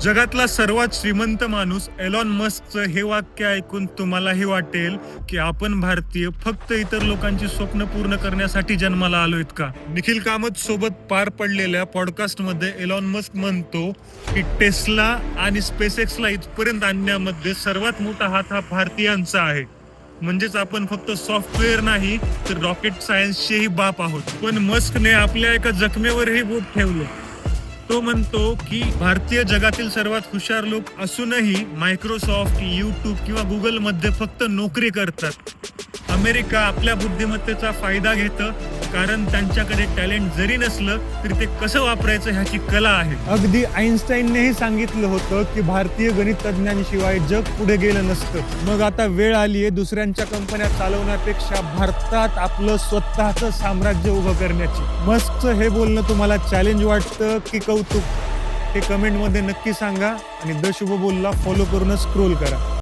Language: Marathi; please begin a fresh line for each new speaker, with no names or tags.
जगातला सर्वात श्रीमंत माणूस एलॉन मस्कचं हे वाक्य ऐकून तुम्हालाही वाटेल की आपण भारतीय फक्त इतर लोकांची स्वप्न पूर्ण करण्यासाठी जन्माला आलोयत का? निखिल कामत सोबत पार पडलेल्या पॉडकास्टमध्ये एलॉन मस्क म्हणतो की टेस्ला आणि स्पेसएक्सला इथपर्यंत आणण्यामध्ये सर्वात मोठा हात हा भारतीयांचा आहे. म्हणजेच आपण फक्त सॉफ्टवेअर नाही तर रॉकेट सायन्सचेही बाप आहोत. पण मस्कने आपल्या एका जखमेवरही बोट ठेवलं. तो म्हणतो की भारतीय जगातील सर्वात हुशार लोक असूनही मायक्रोसॉफ्ट, यूट्यूब किंवा गुगल मध्ये फक्त नोकरी करतात. अमेरिका आपल्या बुद्धिमत्तेचा फायदा घेतं कारण त्यांच्याकडे टॅलेंट जरी नसलं तरी ते कसं वापरायचं ह्याची कला आहे. अगदी आईन्स्टाईननेही सांगितलं होतं की भारतीय गणितज्ञांशिवाय जग पुढे गेलं नसतं. मग आता वेळ आलीये दुसऱ्यांच्या कंपन्या चालवण्यापेक्षा भारतात आपलं स्वतःचं साम्राज्य उभं करण्याची. मस्कचं हे बोलणं तुम्हाला चॅलेंज वाटतं की कौतुक? हे कमेंटमध्ये नक्की सांगा आणि द शुभ बोलला फॉलो करूनच स्क्रोल करा.